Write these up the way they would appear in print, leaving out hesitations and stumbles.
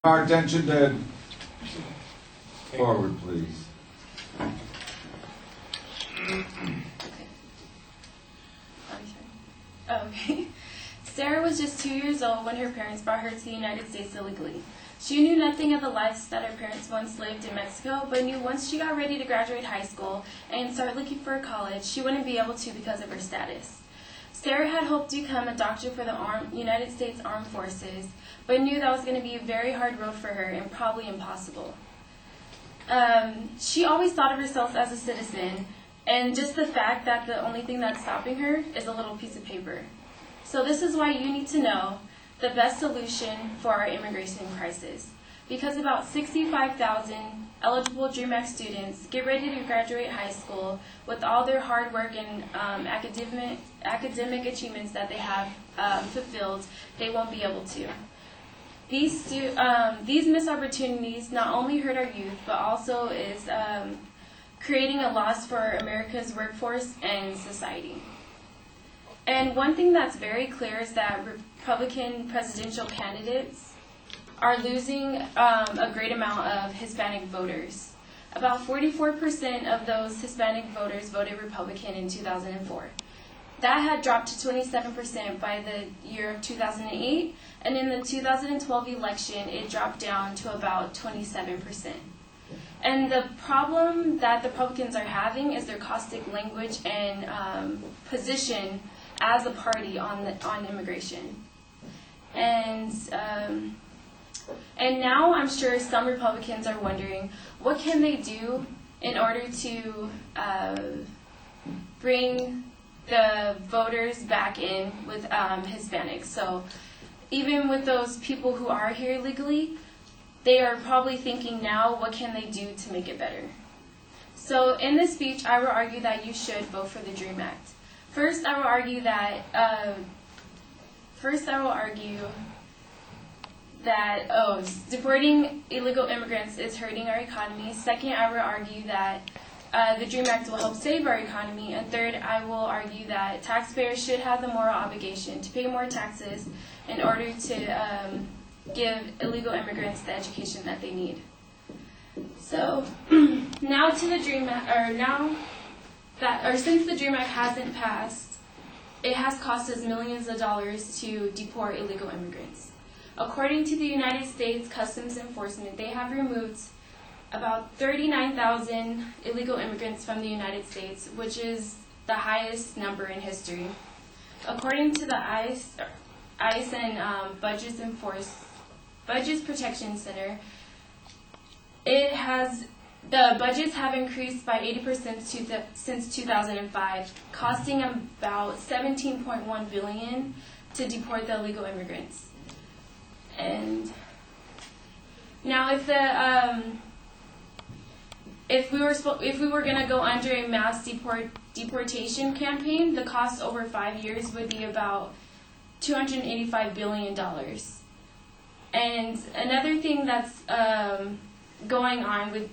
Our attention to forward, please. Okay. Sarah was just 2 years old when her parents brought her to the United States illegally. She knew nothing of the lives that her parents once lived in Mexico, but knew once she got ready to graduate high school and start looking for a college, she wouldn't be able to because of her status. Sarah had hoped to become a doctor for the United States Armed Forces, but knew that was going to be a very hard road for her and probably impossible. She always thought of herself as a citizen, and just the fact that the only thing that's stopping her is a little piece of paper. So this is why you need to know the best solution for our immigration crisis. Because about 65,000 eligible DREAM Act students get ready to graduate high school with all their hard work and academic achievements that they have fulfilled, they won't be able to. These missed opportunities not only hurt our youth, but also is creating a loss for America's workforce and society. And one thing that's very clear is that Republican presidential candidates are losing a great amount of Hispanic voters. About 44% of those Hispanic voters voted Republican in 2004. That had dropped to 27% by the year of 2008, and in the 2012 election, it dropped down to about 27%. And the problem that the Republicans are having is their caustic language and position as a party on immigration. And now I'm sure some Republicans are wondering, what can they do in order to bring the voters back in with Hispanics? So even with those people who are here legally, they are probably thinking now, what can they do to make it better? So in this speech, I will argue that you should vote for the DREAM Act. First, I will argue that deporting illegal immigrants is hurting our economy. Second, I will argue that the DREAM Act will help save our economy. And third, I will argue that taxpayers should have the moral obligation to pay more taxes in order to give illegal immigrants the education that they need. So now to the DREAM Act, since the DREAM Act hasn't passed, it has cost us millions of dollars to deport illegal immigrants. According to the United States Customs Enforcement, they have removed about 39,000 illegal immigrants from the United States, which is the highest number in history. According to the ICE and Budgets Protection Center, the budgets have increased by 80% since 2005, costing about $17.1 billion to deport the illegal immigrants. And now, if we were going to go under a mass deportation campaign, the cost over 5 years would be about $285 billion. And another thing that's going on with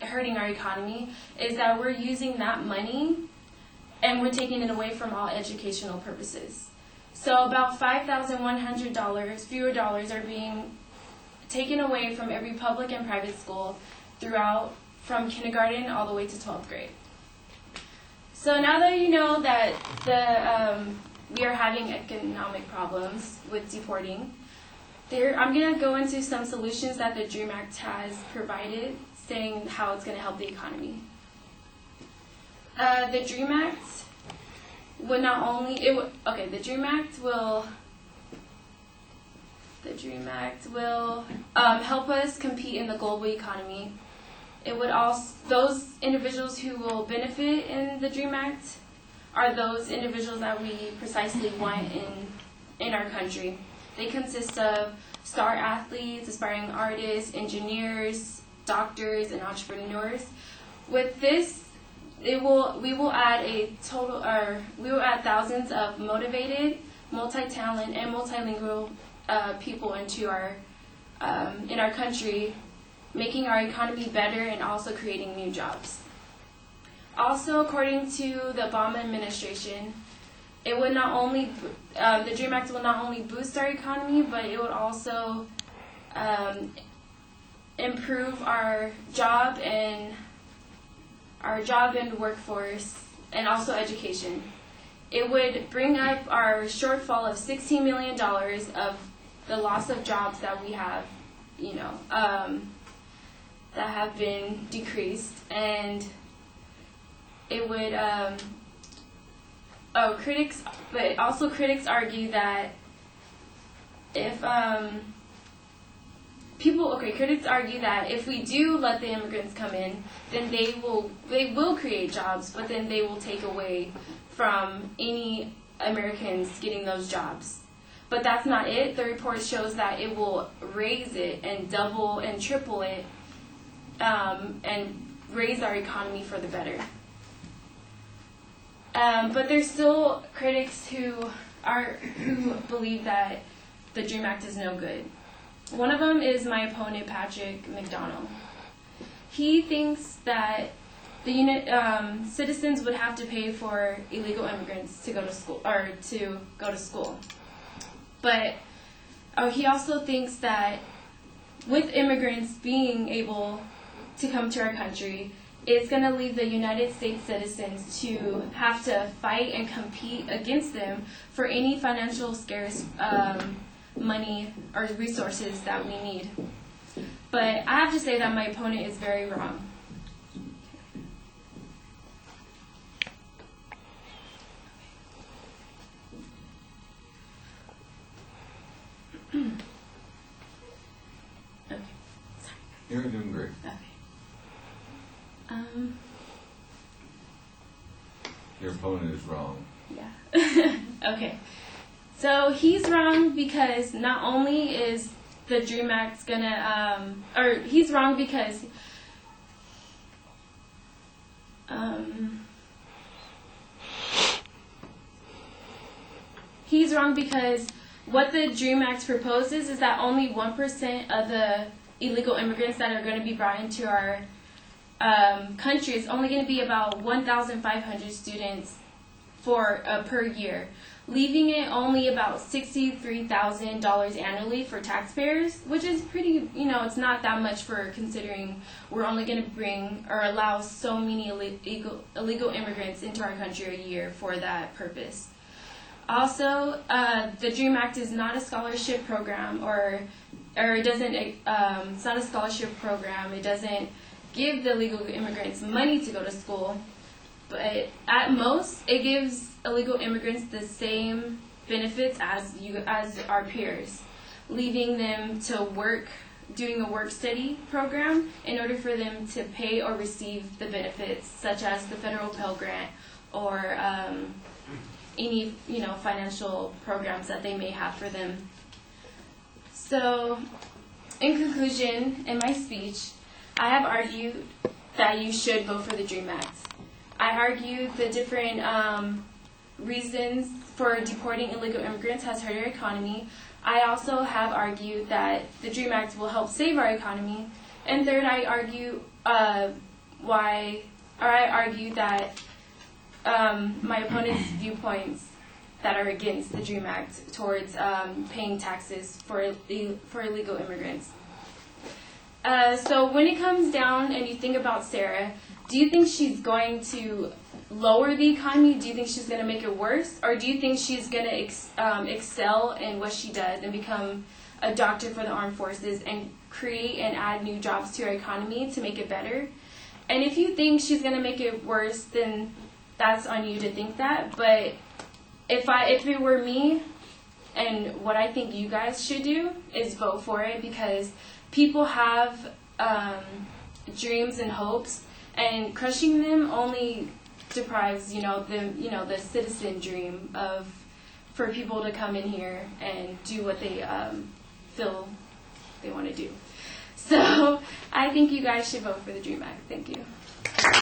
hurting our economy is that we're using that money and we're taking it away from all educational purposes. So about $5,100 fewer dollars are being taken away from every public and private school throughout, from kindergarten all the way to 12th grade. So now that you know that we are having economic problems with deporting, I'm going to go into some solutions that the DREAM Act has provided, saying how it's going to help the economy. The DREAM Act would not only the DREAM Act will help us compete in the global economy. It would also, those individuals who will benefit in the DREAM Act are those individuals that we precisely want in our country. They consist of star athletes, aspiring artists, engineers, doctors, and entrepreneurs. With this, we will add thousands of motivated, multi-talent, and multilingual people into in our country, making our economy better and also creating new jobs. Also, according to the Obama administration, it would not only the DREAM Act will not only boost our economy, but it would also improve our job and workforce, and also education. It would bring up our shortfall of $16 million of the loss of jobs that we have, that have been decreased, and it would. Critics argue that if critics argue that if we do let the immigrants come in, then they will create jobs, but then they will take away from any Americans getting those jobs. But that's not it. The report shows that it will raise it and double and triple it, and raise our economy for the better. But there's still critics who believe that the DREAM Act is no good. One of them is my opponent, Patrick McDonald. He thinks that the citizens would have to pay for illegal immigrants to go to school, But he also thinks that with immigrants being able to come to our country, it's going to leave the United States citizens to have to fight and compete against them for any financial scarce money or resources that we need. But I have to say that my opponent is very wrong. Okay. Sorry. You're doing great. Okay. Your opponent is wrong. Yeah. Okay. So he's wrong because not only is the DREAM Act gonna, he's wrong because what the DREAM Act proposes is that only 1% of the illegal immigrants that are going to be brought into our country is only going to be about 1,500 students per year, leaving it only about $63,000 annually for taxpayers, which is pretty, it's not that much for considering we're only going to bring or allow so many illegal immigrants into our country a year for that purpose. Also, the DREAM Act is not a scholarship program, or it doesn't. It's not a scholarship program. It doesn't give the illegal immigrants money to go to school, but at most, it gives illegal immigrants the same benefits as our peers, leaving them to work, doing a work-study program in order for them to pay or receive the benefits, such as the federal Pell Grant or any financial programs that they may have for them. So, in conclusion, in my speech, I have argued that you should vote for the DREAM Act. I argued the different reasons for deporting illegal immigrants has hurt our economy. I also have argued that the DREAM Act will help save our economy. And third, I argue that my opponent's viewpoints that are against the DREAM Act towards paying taxes for illegal immigrants. So when it comes down and you think about Sarah, do you think she's going to lower the economy? Do you think she's going to make it worse? Or do you think she's going to excel in what she does and become a doctor for the armed forces and create and add new jobs to our economy to make it better? And if you think she's going to make it worse, then that's on you to think that. But if it were me, and what I think you guys should do is vote for it, because people have dreams and hopes, and crushing them only deprives the citizen dream for people to come in here and do what they feel they want to do. So I think you guys should vote for the DREAM Act. Thank you.